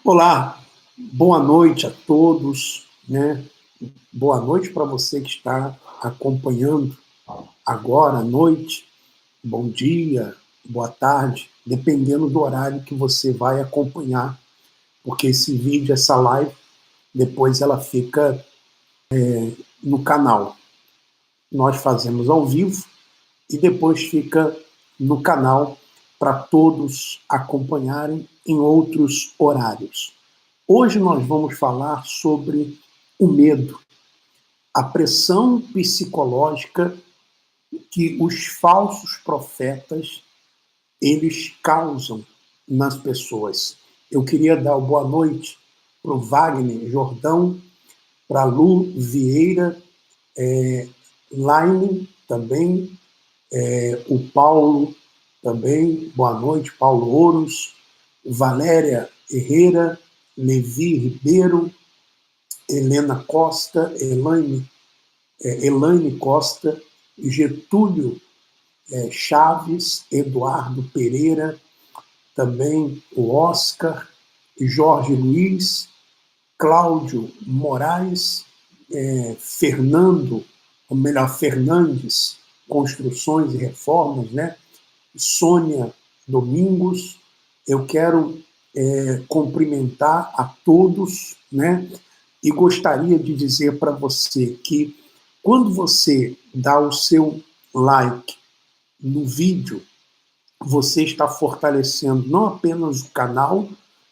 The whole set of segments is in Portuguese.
Olá, boa noite a todos, né? Boa noite para você que está acompanhando agora à noite. Bom dia, boa tarde, dependendo do horário que você vai acompanhar, porque esse vídeo, essa live, depois ela fica no canal. Nós fazemos ao vivo e depois fica no canal para todos acompanharem em outros horários. Hoje nós vamos falar sobre o medo, a pressão psicológica que os falsos profetas eles causam nas pessoas. Eu queria dar uma boa noite para o Wagner Jordão, para a Lu Vieira, Laine também, o Paulo também, boa noite, Paulo Ouros, Valéria Herrera, Levi Ribeiro, Helena Costa, Elaine Costa, Getúlio Chaves, Eduardo Pereira, também o Oscar, Jorge Luiz, Cláudio Moraes, Fernando, ou melhor, Fernandes, Construções e Reformas, né? Sônia Domingos. Eu quero cumprimentar a todos, né? E gostaria de dizer para você que quando você dá o seu like no vídeo, você está fortalecendo não apenas o canal,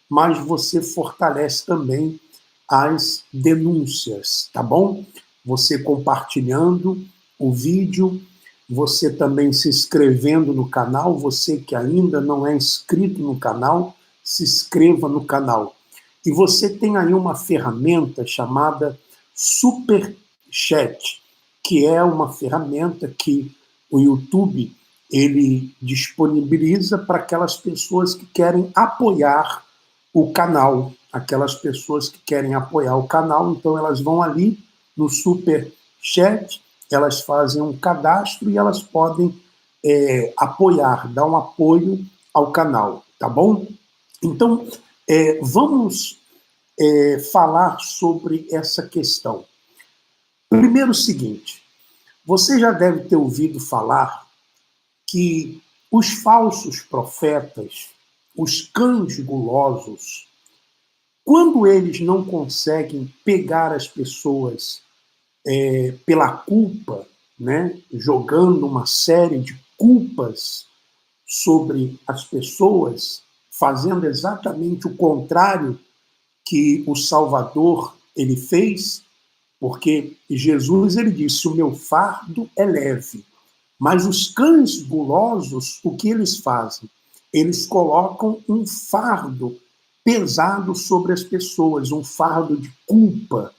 mas você fortalece também as denúncias, tá bom? Você compartilhando o vídeo, você também se inscrevendo no canal, você que ainda não é inscrito no canal, se inscreva no canal. E você tem aí uma ferramenta chamada Super Chat, que é uma ferramenta que o YouTube ele disponibiliza para aquelas pessoas que querem apoiar o canal, aquelas pessoas que querem apoiar o canal, então elas vão ali no Super Chat, elas fazem um cadastro e elas podem apoiar, dar um apoio ao canal, tá bom? Então, vamos falar sobre essa questão. Primeiro o seguinte, você já deve ter ouvido falar que os falsos profetas, os cães gulosos, quando eles não conseguem pegar as pessoas pela culpa, né, jogando uma série de culpas sobre as pessoas, fazendo exatamente o contrário que o Salvador ele fez, porque Jesus ele disse: o meu fardo é leve. Mas os cães gulosos, o que eles fazem? Eles colocam um fardo pesado sobre as pessoas, um fardo de culpa.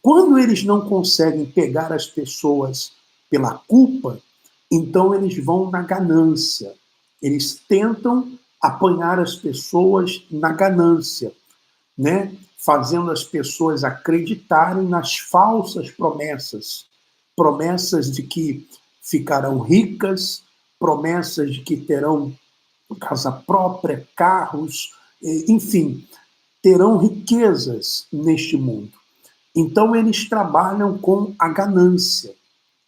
Quando eles não conseguem pegar as pessoas pela culpa, então eles vão na ganância. Eles tentam apanhar as pessoas na ganância, né? Fazendo as pessoas acreditarem nas falsas promessas. Promessas de que ficarão ricas, promessas de que terão casa própria, carros, enfim, terão riquezas neste mundo. Então eles trabalham com a ganância.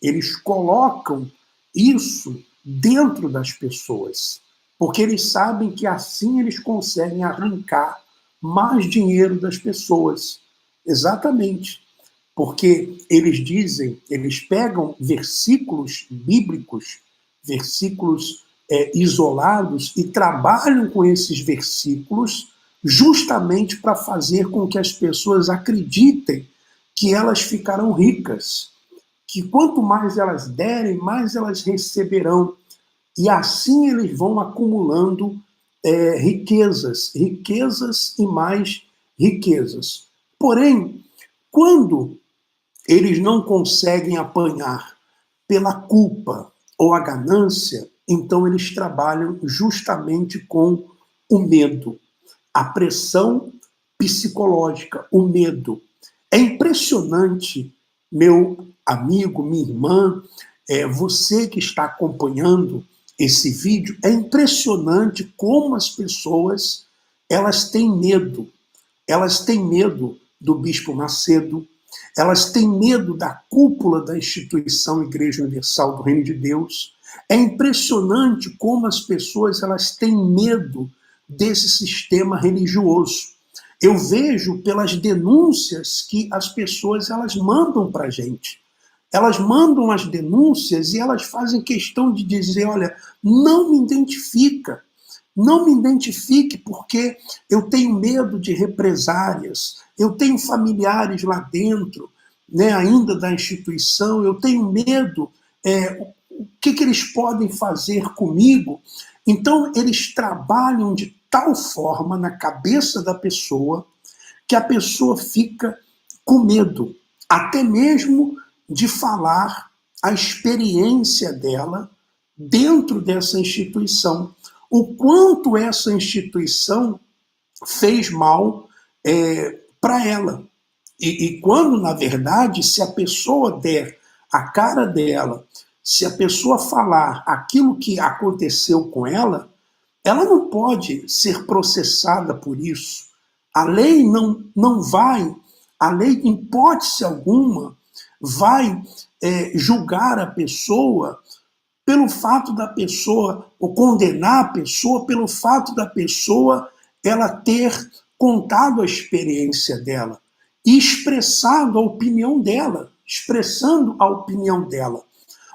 Eles colocam isso dentro das pessoas, porque eles sabem que assim eles conseguem arrancar mais dinheiro das pessoas. Exatamente. Porque eles dizem, eles pegam versículos bíblicos, versículos isolados, e trabalham com esses versículos justamente para fazer com que as pessoas acreditem que elas ficarão ricas, que quanto mais elas derem, mais elas receberão. E assim eles vão acumulando riquezas, riquezas e mais riquezas. Porém, quando eles não conseguem apanhar pela culpa ou a ganância, então eles trabalham justamente com o medo, a pressão psicológica, o medo. É impressionante, meu amigo, minha irmã, Você que está acompanhando esse vídeo, é impressionante como as pessoas elas têm medo. Elas têm medo do Bispo Macedo, elas têm medo da cúpula da instituição Igreja Universal do Reino de Deus. É impressionante como as pessoas elas têm medo desse sistema religioso. Eu vejo pelas denúncias que as pessoas elas mandam para a gente. Elas mandam as denúncias e elas fazem questão de dizer, olha, não me identifica. Não me identifique porque eu tenho medo de represárias, eu tenho familiares lá dentro, né, ainda da instituição, eu tenho medo, o que eles podem fazer comigo? Então, eles trabalham de tal forma na cabeça da pessoa que a pessoa fica com medo, até mesmo de falar a experiência dela dentro dessa instituição. O quanto essa instituição fez mal para ela. E quando, na verdade, se a pessoa der a cara dela, se a pessoa falar aquilo que aconteceu com ela, ela não pode ser processada por isso. A lei não vai, a lei, em hipótese alguma, vai julgar a pessoa pelo fato da pessoa, ou condenar a pessoa pelo fato da pessoa ela ter contado a experiência dela e expressado a opinião dela, expressando a opinião dela.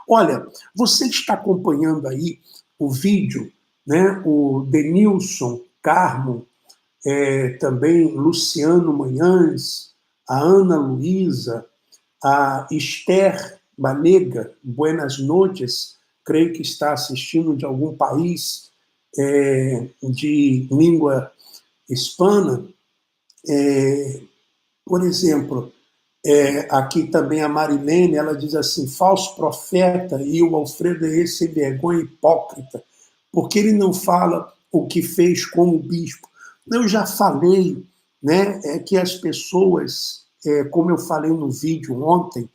Olha, você que está acompanhando aí o vídeo, né, o Denilson Carmo, também Luciano Manhães, a Ana Luísa, a Esther Banega, buenas noches, creio que está assistindo de algum país de língua hispana. Por exemplo, aqui também a Marilene, ela diz assim, falso profeta, e o Alfredo é esse sem vergonha hipócrita, porque ele não fala o que fez como bispo. Eu já falei, né, que as pessoas, como eu falei no vídeo ontem,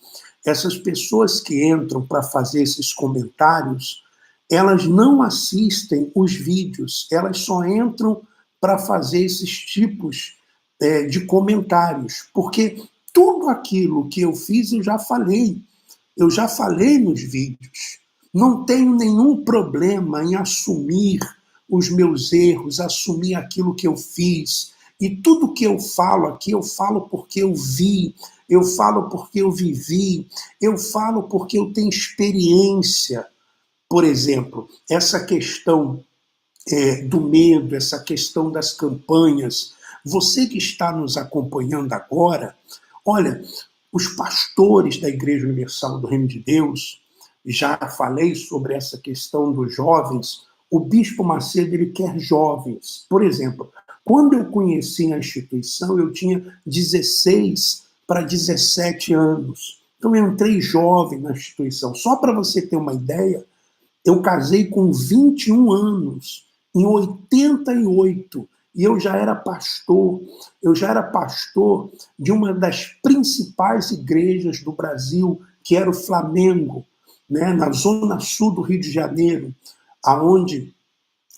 essas pessoas que entram para fazer esses comentários, elas não assistem os vídeos, elas só entram para fazer esses tipos de comentários, porque tudo aquilo que eu fiz eu já falei nos vídeos. Não tenho nenhum problema em assumir os meus erros, assumir aquilo que eu fiz. E tudo que eu falo aqui, eu falo porque eu vi, eu falo porque eu vivi, eu falo porque eu tenho experiência. Por exemplo, essa questão do medo, essa questão das campanhas. Você que está nos acompanhando agora, olha, os pastores da Igreja Universal do Reino de Deus, já falei sobre essa questão dos jovens, o Bispo Macedo ele quer jovens. Por exemplo, quando eu conheci a instituição, eu tinha 16 para 17 anos. Então eu entrei jovem na instituição. Só para você ter uma ideia, eu casei com 21 anos, em 88, e eu já era pastor de uma das principais igrejas do Brasil, que era o Flamengo, né, na zona sul do Rio de Janeiro, aonde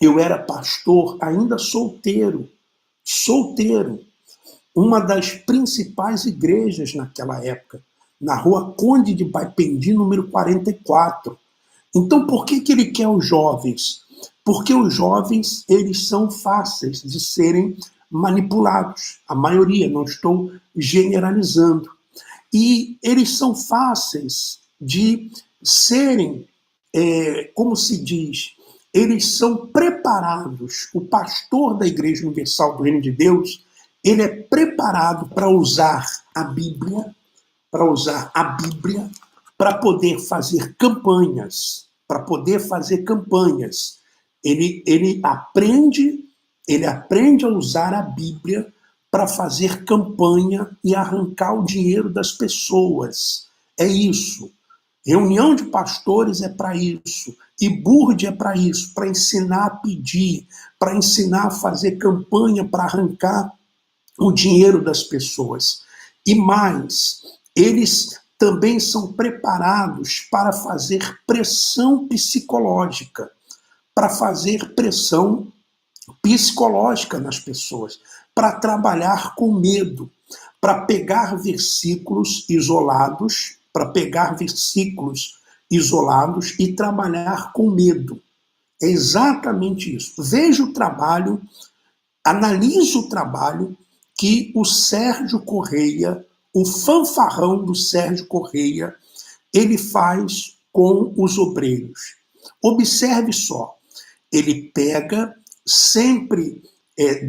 eu era pastor, ainda solteiro, uma das principais igrejas naquela época, na rua Conde de Baipendi, número 44. Então, por que ele quer os jovens? Porque os jovens, eles são fáceis de serem manipulados. A maioria, não estou generalizando. E eles são fáceis de serem, como se diz, eles são preparados. O pastor da Igreja Universal do Reino de Deus, ele é preparado para usar a Bíblia, para poder fazer campanhas, Ele aprende a usar a Bíblia para fazer campanha e arrancar o dinheiro das pessoas. É isso. Reunião de pastores é para isso. E Burde é para isso, para ensinar a pedir, para ensinar a fazer campanha para arrancar o dinheiro das pessoas. E mais, eles também são preparados para fazer pressão psicológica, para fazer pressão psicológica nas pessoas, para trabalhar com medo, para pegar versículos isolados, e trabalhar com medo. É exatamente isso. Veja o trabalho, analise o trabalho que o Sérgio Correia, o fanfarrão do Sérgio Correia, ele faz com os obreiros. Observe só, ele pega sempre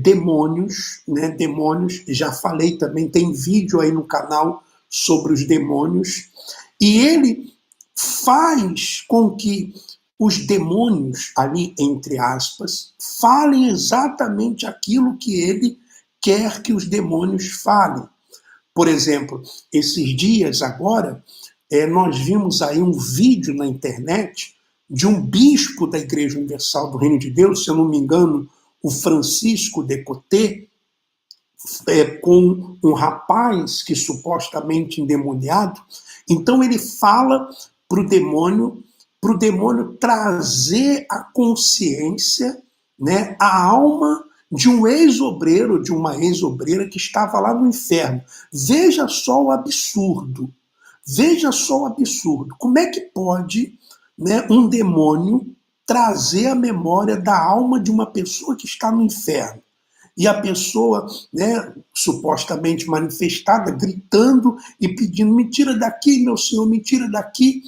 demônios, né? Demônios, já falei também, tem vídeo aí no canal sobre os demônios, e ele faz com que os demônios, ali entre aspas, falem exatamente aquilo que ele quer que os demônios falem. Por exemplo, esses dias agora, nós vimos aí um vídeo na internet de um bispo da Igreja Universal do Reino de Deus, se eu não me engano, o Francisco Decoté, com um rapaz que supostamente endemoniado. Então ele fala para o demônio trazer a consciência, né, a alma de um ex-obreiro, de uma ex-obreira que estava lá no inferno. Veja só o absurdo. Veja só o absurdo. Como é que pode, né, um demônio trazer a memória da alma de uma pessoa que está no inferno? E a pessoa, né, supostamente manifestada, gritando e pedindo: me tira daqui, meu Senhor, me tira daqui.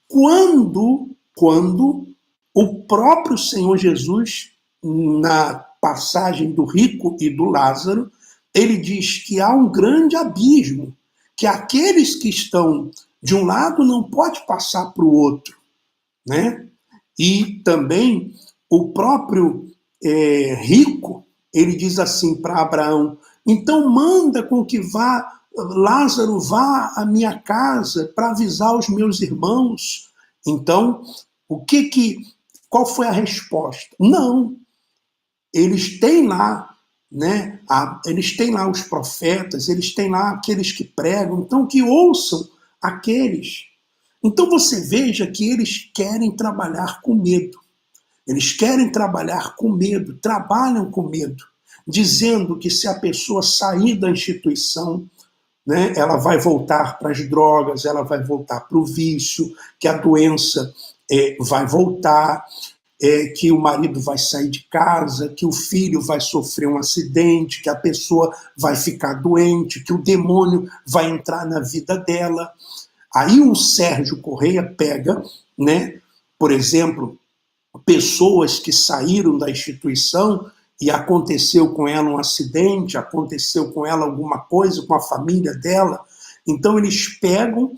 Quando o próprio Senhor Jesus, na passagem do rico e do Lázaro, ele diz que há um grande abismo, que aqueles que estão de um lado não pode passar para o outro, né? E também o próprio rico, ele diz assim para Abraão: então manda com que Lázaro vá à minha casa para avisar os meus irmãos. Então, qual foi a resposta? Não. Eles têm lá, né? Eles têm lá os profetas, eles têm lá aqueles que pregam, então que ouçam aqueles. Então você veja que eles querem trabalhar com medo. Eles querem trabalhar com medo, trabalham com medo, dizendo que se a pessoa sair da instituição, né, ela vai voltar para as drogas, ela vai voltar para o vício, que a doença vai voltar, que o marido vai sair de casa, que o filho vai sofrer um acidente, que a pessoa vai ficar doente, que o demônio vai entrar na vida dela. Aí o Sérgio Correia pega, né, por exemplo, pessoas que saíram da instituição e aconteceu com ela um acidente, aconteceu com ela alguma coisa, com a família dela. Então eles pegam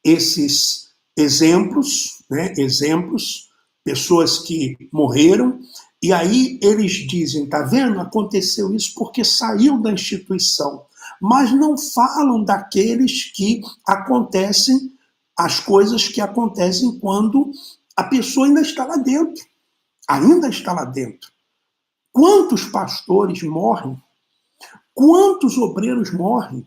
esses exemplos, né, pessoas que morreram, e aí eles dizem: tá vendo, aconteceu isso porque saiu da instituição. Mas não falam daqueles que acontecem, as coisas que acontecem quando a pessoa ainda está lá dentro. Ainda está lá dentro. Quantos pastores morrem? Quantos obreiros morrem?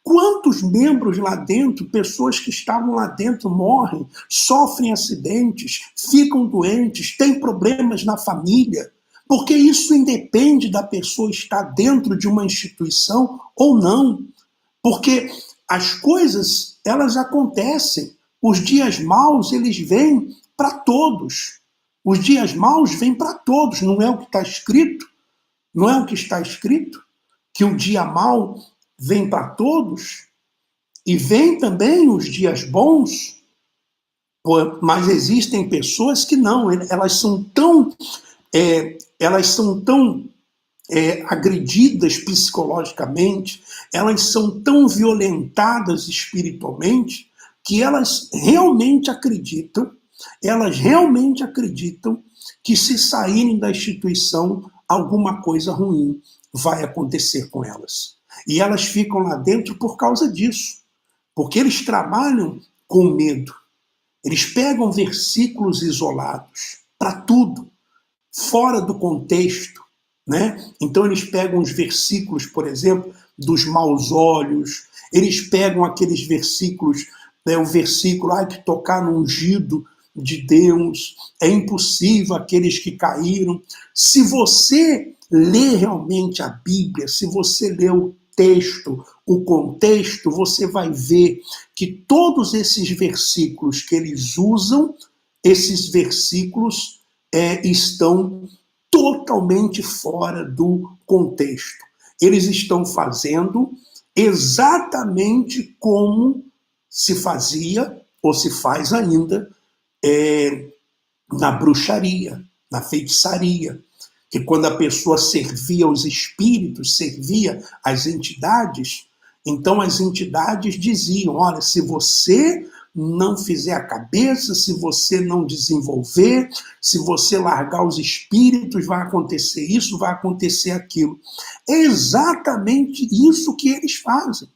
Quantos membros lá dentro, pessoas que estavam lá dentro, morrem, sofrem acidentes, ficam doentes, têm problemas na família? Porque isso independe da pessoa estar dentro de uma instituição ou não. Porque as coisas, elas acontecem. Os dias maus, eles vêm para todos. Os dias maus vêm para todos. Não é o que está escrito? Não é o que está escrito? Que o dia mau vem para todos? E vem também os dias bons? Mas existem pessoas que não. Elas são tão agredidas psicologicamente, elas são tão violentadas espiritualmente, que elas realmente acreditam que se saírem da instituição, alguma coisa ruim vai acontecer com elas. E elas ficam lá dentro por causa disso, porque eles trabalham com medo. Eles pegam versículos isolados para tudo, fora do contexto, né? Então eles pegam os versículos, por exemplo, dos maus olhos, eles pegam aqueles versículos né, o versículo, que tocar no ungido de Deus, é impossível aqueles que caíram. Se você lê realmente a Bíblia, se você lê o texto, o contexto, você vai ver que todos esses versículos que eles usam, esses versículos estão totalmente fora do contexto. Eles estão fazendo exatamente como se fazia, ou se faz ainda, na bruxaria, na feitiçaria, que quando a pessoa servia aos espíritos, servia às entidades, então as entidades diziam, olha, se você não fizer a cabeça, se você não desenvolver, se você largar os espíritos, vai acontecer isso, vai acontecer aquilo. É exatamente isso que eles fazem.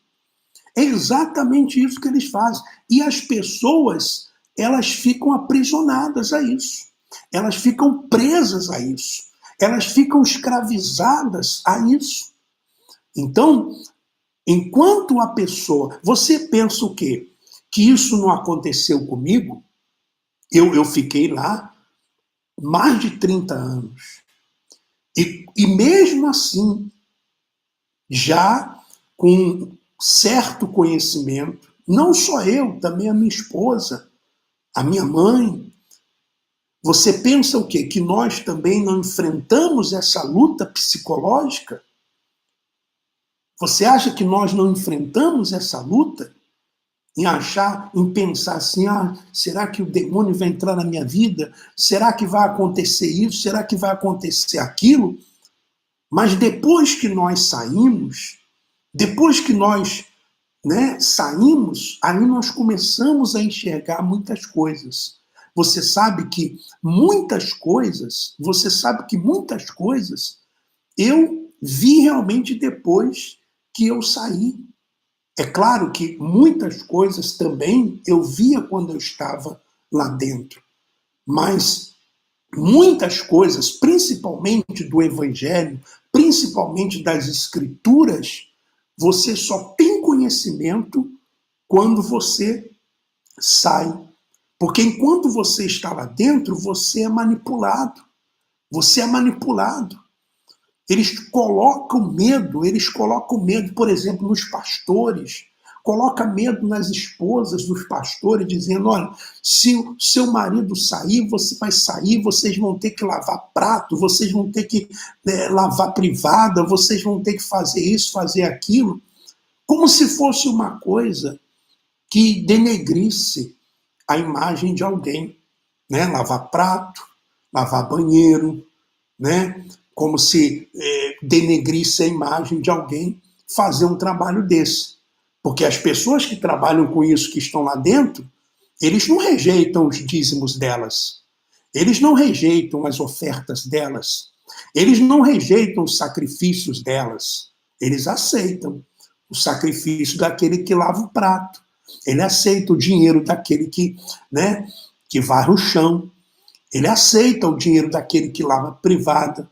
É exatamente isso que eles fazem. E as pessoas, elas ficam aprisionadas a isso. Elas ficam presas a isso. Elas ficam escravizadas a isso. Então, enquanto a pessoa... Você pensa o quê? Que isso não aconteceu comigo? Eu fiquei lá mais de 30 anos. E mesmo assim, já com certo conhecimento, não só eu, também a minha esposa, a minha mãe. Você pensa o quê? Que nós também não enfrentamos essa luta psicológica? Você acha que nós não enfrentamos essa luta? Em pensar assim, será que o demônio vai entrar na minha vida? Será que vai acontecer isso? Será que vai acontecer aquilo? Mas depois que nós saímos, depois que nós saímos, aí nós começamos a enxergar muitas coisas. Você sabe que muitas coisas eu vi realmente depois que eu saí. É claro que muitas coisas também eu via quando eu estava lá dentro, mas muitas coisas, principalmente do Evangelho, principalmente das Escrituras, você só tem conhecimento quando você sai. Porque enquanto você está lá dentro, você é manipulado. Você é manipulado. Eles colocam medo, por exemplo, nos pastores. Coloca medo nas esposas dos pastores, dizendo, olha, se o seu marido sair, você vai sair, vocês vão ter que lavar prato, vocês vão ter que lavar privada, vocês vão ter que fazer isso, fazer aquilo, como se fosse uma coisa que denegrisse a imagem de alguém, né? Lavar prato, lavar banheiro, né? Como se denegrisse a imagem de alguém fazer um trabalho desse. Porque as pessoas que trabalham com isso, que estão lá dentro, eles não rejeitam os dízimos delas, eles não rejeitam as ofertas delas, eles não rejeitam os sacrifícios delas, eles aceitam o sacrifício daquele que lava o prato, ele aceita o dinheiro daquele que varre o chão, ele aceita o dinheiro daquele que lava a privada.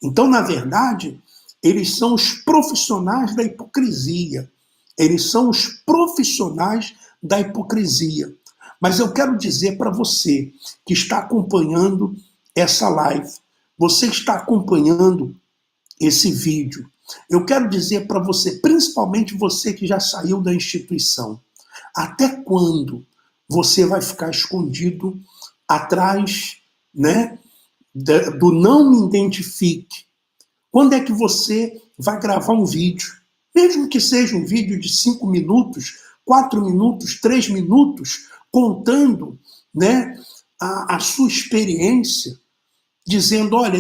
Então, na verdade, eles são os profissionais da hipocrisia. Eles são os profissionais da hipocrisia. Mas eu quero dizer para você que está acompanhando essa live, você está acompanhando esse vídeo, eu quero dizer para você, principalmente você que já saiu da instituição, até quando você vai ficar escondido atrás, do não me identifique? Quando é que você vai gravar um vídeo? Mesmo que seja um vídeo de 5 minutos, 4 minutos, 3 minutos, contando a sua experiência, dizendo, olha,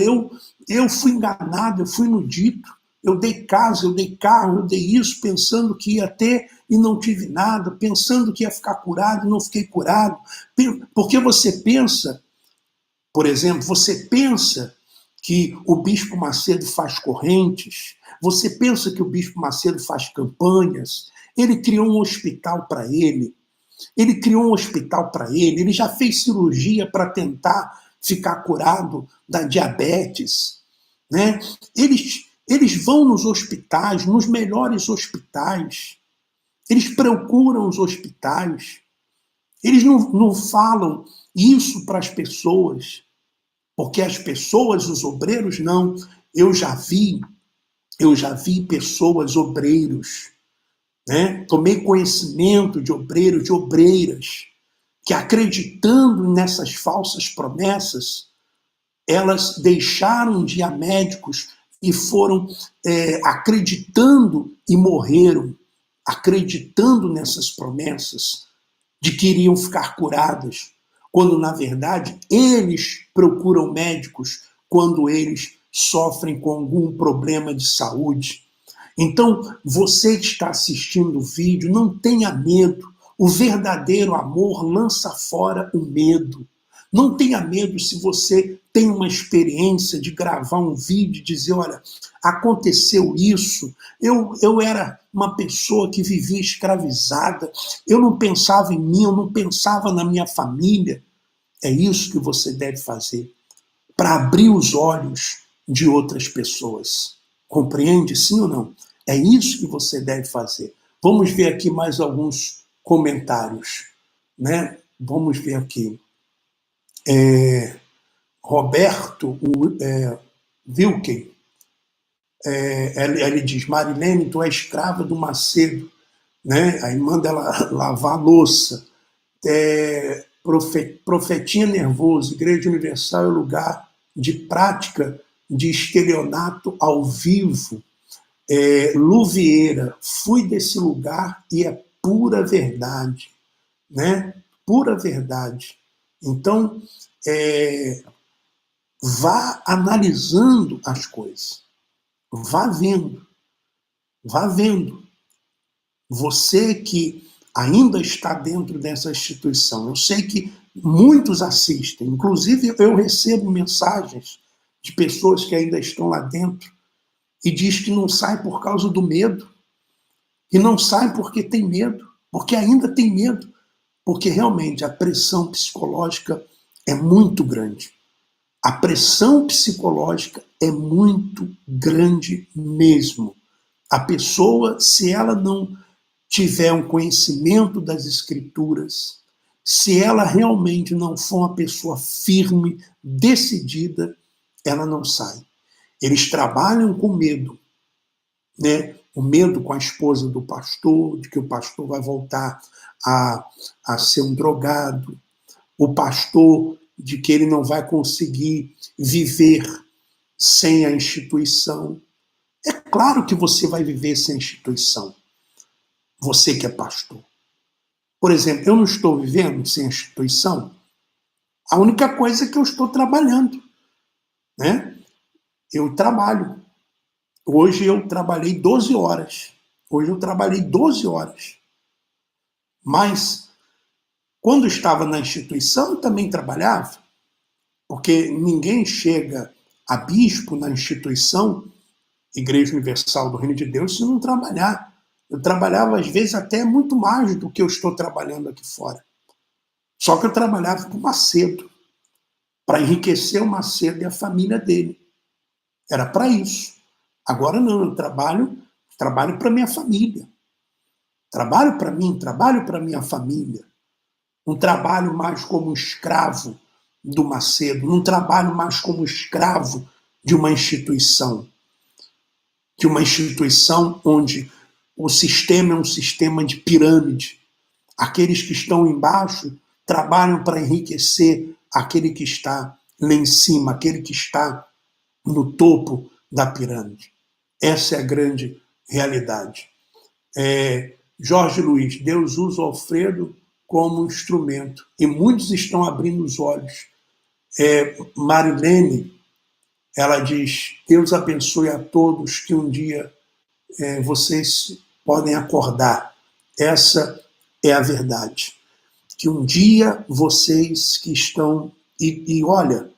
eu fui enganado, eu fui iludido, eu dei casa, eu dei carro, eu dei isso, pensando que ia ter e não tive nada, pensando que ia ficar curado e não fiquei curado. Porque você pensa, por exemplo, você pensa que o Bispo Macedo faz correntes, você pensa que o Bispo Macedo faz campanhas, ele criou um hospital para ele, ele já fez cirurgia para tentar ficar curado da diabetes, Eles vão nos hospitais, nos melhores hospitais, Eles procuram os hospitais. Eles não falam isso para as pessoas, porque as pessoas, os obreiros, não. Eu já vi pessoas, obreiros, né? Tomei conhecimento de obreiros, de obreiras, que acreditando nessas falsas promessas, elas deixaram de ir a médicos e foram acreditando e morreram, acreditando nessas promessas de que iriam ficar curadas, quando, na verdade, eles procuram médicos quando eles sofrem com algum problema de saúde. Então, você que está assistindo o vídeo, não tenha medo. O verdadeiro amor lança fora o medo. Não tenha medo se você tem uma experiência de gravar um vídeo e dizer, olha, aconteceu isso, eu era uma pessoa que vivia escravizada, eu não pensava em mim, eu não pensava na minha família. É isso que você deve fazer, para abrir os olhos de outras pessoas. Compreende, sim ou não? É isso que você deve fazer. Vamos ver aqui mais alguns comentários, né? Vamos ver aqui. Roberto Wilken, ele diz, Marilene, tu é escrava do Macedo, né? Aí manda ela lavar a louça. Profetinha nervoso, Igreja Universal é lugar de prática de estelionato ao vivo. Lu Vieira, fui desse lugar e é pura verdade, né? Pura verdade. Então, vá analisando as coisas, vá vendo, vá vendo. Você que ainda está dentro dessa instituição, eu sei que muitos assistem, inclusive eu recebo mensagens de pessoas que ainda estão lá dentro e diz que não sai por causa do medo, e não sai porque tem medo, porque ainda tem medo, porque realmente a pressão psicológica é muito grande. A pressão psicológica é muito grande mesmo. A pessoa, se ela não tiver um conhecimento das escrituras, se ela realmente não for uma pessoa firme, decidida, ela não sai. Eles trabalham com medo, né? O medo com a esposa do pastor, de que o pastor vai voltar a ser um drogado, o pastor de que ele não vai conseguir viver sem a instituição. É claro que você vai viver sem a instituição, você que é pastor. Por exemplo, eu não estou vivendo sem a instituição, a única coisa é que eu estou trabalhando, né? Eu trabalho. Hoje eu trabalhei 12 horas. Hoje eu trabalhei 12 horas. Mas, quando estava na instituição, eu também trabalhava. Porque ninguém chega a bispo na instituição, Igreja Universal do Reino de Deus, se não trabalhar. Eu trabalhava, às vezes, até muito mais do que eu estou trabalhando aqui fora. Só que eu trabalhava com o Macedo, para enriquecer o Macedo e a família dele. Era para isso. Agora não, eu trabalho para minha família. Trabalho para mim, trabalho para minha família. Não trabalho mais como escravo do Macedo, não trabalho mais como escravo de uma instituição onde o sistema é um sistema de pirâmide. Aqueles que estão embaixo trabalham para enriquecer aquele que está lá em cima, aquele que está no topo da pirâmide. Essa é a grande realidade. Jorge Luiz, Deus usa o Alfredo como instrumento e muitos estão abrindo os olhos. Marilene, ela diz, Deus abençoe a todos que um dia vocês podem acordar. Essa é a verdade. Que um dia vocês que estão... E olha,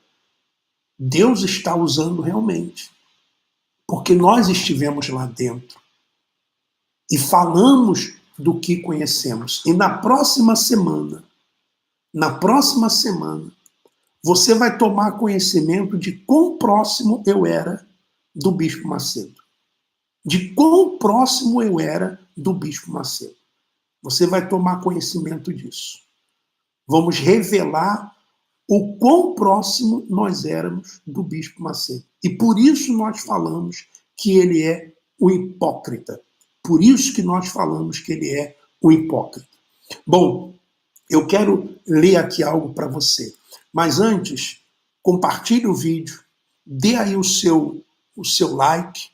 Deus está usando realmente. Porque nós estivemos lá dentro. E falamos do que conhecemos. E na próxima semana, você vai tomar conhecimento de quão próximo eu era do Bispo Macedo. De quão próximo eu era do Bispo Macedo. Você vai tomar conhecimento disso. Vamos revelar o quão próximo nós éramos do Bispo Macedo. E por isso nós falamos que ele é o hipócrita. Por isso que nós falamos que ele é o hipócrita. Bom, eu quero ler aqui algo para você. Mas antes, compartilhe o vídeo, dê aí o seu like,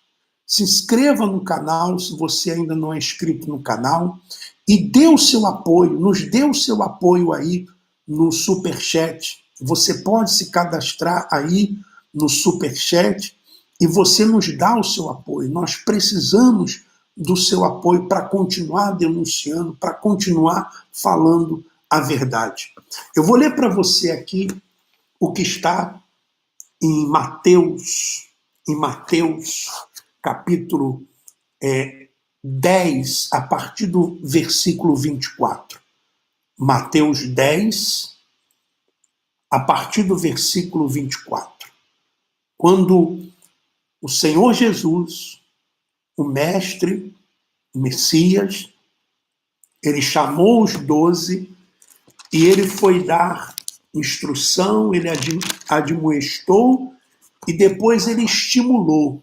se inscreva no canal se você ainda não é inscrito no canal e dê o seu apoio, nos dê o seu apoio aí no Superchat. Você pode se cadastrar aí no Superchat e você nos dá o seu apoio. Nós precisamos do seu apoio para continuar denunciando, para continuar falando a verdade. Eu vou ler para você aqui o que está em Mateus capítulo 10, a partir do versículo 24. Mateus 10, a partir do versículo 24. Quando o Senhor Jesus, o Mestre, o Messias, ele chamou os 12 e ele foi dar instrução, ele admoestou e depois ele estimulou.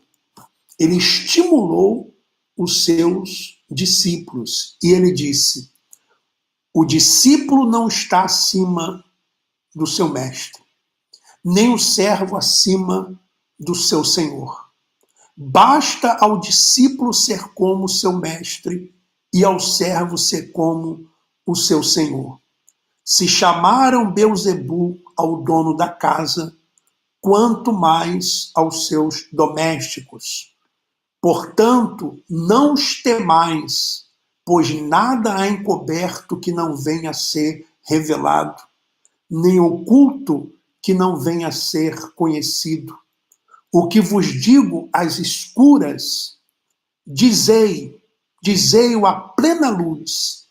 Ele estimulou os seus discípulos e ele disse: o discípulo não está acima do seu mestre, nem o servo acima do seu senhor. Basta ao discípulo ser como seu mestre e ao servo ser como o seu senhor. Se chamaram Beelzebu ao dono da casa, quanto mais aos seus domésticos. Portanto, não os temais, pois nada há encoberto que não venha a ser revelado, nem oculto que não venha a ser conhecido. O que vos digo às escuras, dizei-o à plena luz,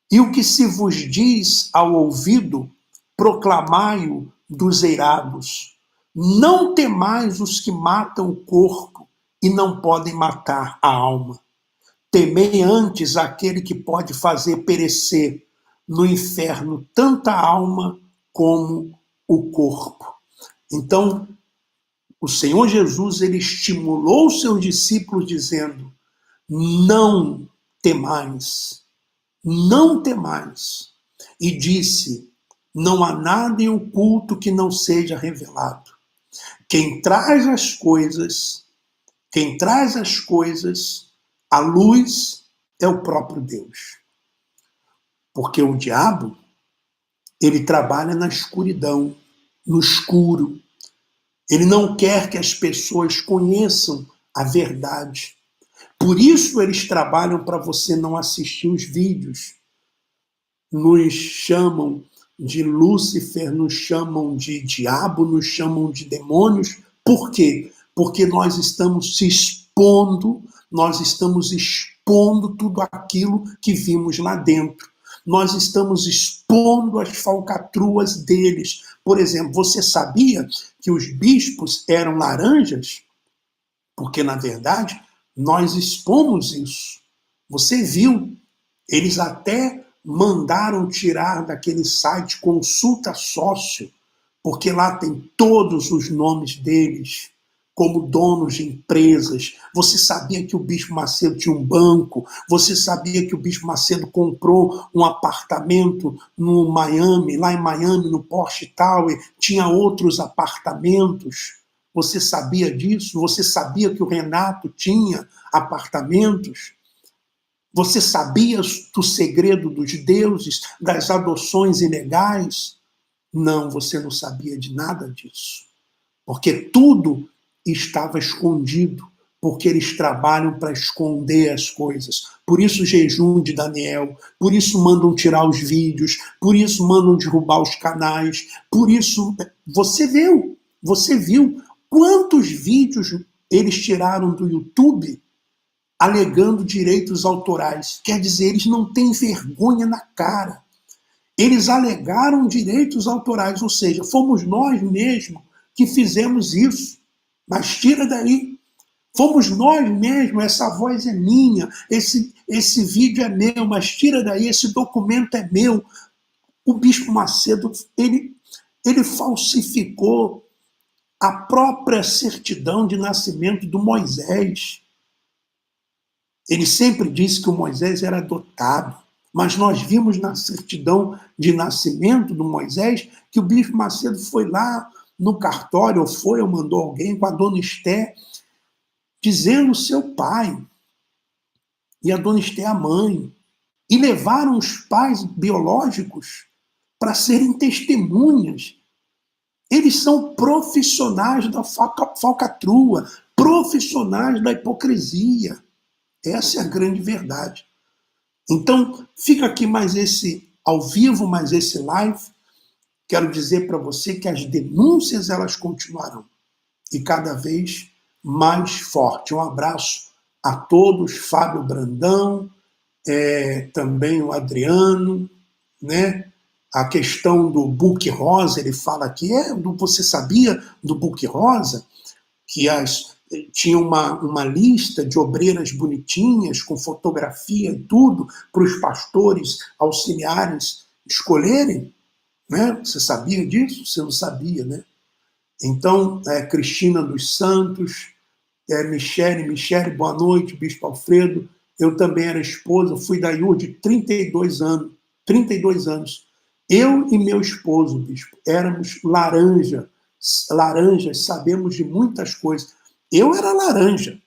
e o que se vos diz ao ouvido, proclamai-o dos eirados. Não temais os que matam o corpo e não podem matar a alma. Temei antes aquele que pode fazer perecer no inferno tanta alma como o corpo. Então, o Senhor Jesus, ele estimulou os seus discípulos dizendo: não temais, não temais. E disse: não há nada em oculto que não seja revelado. Quem traz as coisas à luz é o próprio Deus. Porque o diabo, ele trabalha na escuridão, no escuro. Ele não quer que as pessoas conheçam a verdade. Por isso eles trabalham para você não assistir os vídeos. Nos chamam de Lúcifer, nos chamam de diabo, nos chamam de demônios. Por quê? Porque nós estamos expondo tudo aquilo que vimos lá dentro. Nós estamos expondo as falcatruas deles. Por exemplo, você sabia que os bispos eram laranjas? Porque, na verdade, nós expomos isso. Você viu, eles até mandaram tirar daquele site Consulta Sócio, porque lá tem todos os nomes deles, como donos de empresas. Você sabia que o Bispo Macedo tinha um banco? Você sabia que o Bispo Macedo comprou um apartamento no Miami, lá em Miami, no Porsche Tower, tinha outros apartamentos? Você sabia disso? Você sabia que o Renato tinha apartamentos? Você sabia do segredo dos deuses, das adoções ilegais? Não, você não sabia de nada disso. Porque tudo estava escondido, porque eles trabalham para esconder as coisas. Por isso o jejum de Daniel, por isso mandam tirar os vídeos, por isso mandam derrubar os canais, por isso você viu quantos vídeos eles tiraram do YouTube alegando direitos autorais. Quer dizer, eles não têm vergonha na cara. Eles alegaram direitos autorais, ou seja, fomos nós mesmos que fizemos isso. Mas tira daí. Fomos nós mesmos, essa voz é minha, esse vídeo é meu, mas tira daí, esse documento é meu. O Bispo Macedo, ele falsificou a própria certidão de nascimento do Moisés. Ele sempre disse que o Moisés era adotado, mas nós vimos na certidão de nascimento do Moisés que o Bispo Macedo foi lá no cartório, ou mandou alguém com a dona Esté, dizendo seu pai, e a dona Esté a mãe, e levaram os pais biológicos para serem testemunhas. Eles são profissionais da falcatrua, profissionais da hipocrisia. Essa é a grande verdade. Então, fica aqui mais esse ao vivo, mais esse live. Quero dizer para você que as denúncias elas continuarão e cada vez mais forte. Um abraço a todos, Fábio Brandão, também o Adriano, né? A questão do Book Rosa, ele fala aqui, você sabia do Book Rosa? Que tinha uma lista de obreiras bonitinhas, com fotografia e tudo, para os pastores auxiliares escolherem, né? Você sabia disso? Você não sabia, né? Então, Cristina dos Santos, Michele, boa noite, Bispo Alfredo. Eu também era esposa, fui da IURD 32 anos. 32 anos. Eu e meu esposo, bispo, éramos laranjas, sabemos de muitas coisas. Eu era laranja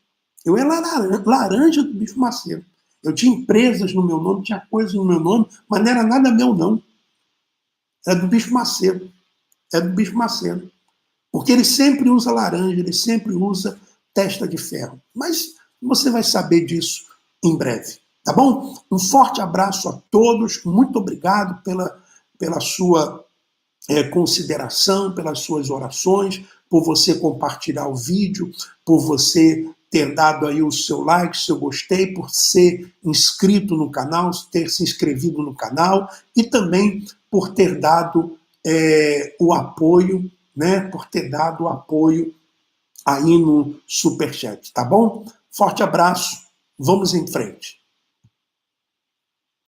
do Bispo Macedo. Eu tinha empresas no meu nome, tinha coisas no meu nome, mas não era nada meu, não. Era do Bispo Macedo. É do Bispo Macedo. Porque ele sempre usa laranja, ele sempre usa testa de ferro. Mas você vai saber disso em breve, tá bom? Um forte abraço a todos, muito obrigado pela sua consideração, pelas suas orações, por você compartilhar o vídeo, por você ter dado aí o seu like, o seu gostei, por ser inscrito no canal, ter se inscrevido no canal e também por ter dado o apoio, né? Por ter dado o apoio aí no Superchat, tá bom? Forte abraço, vamos em frente.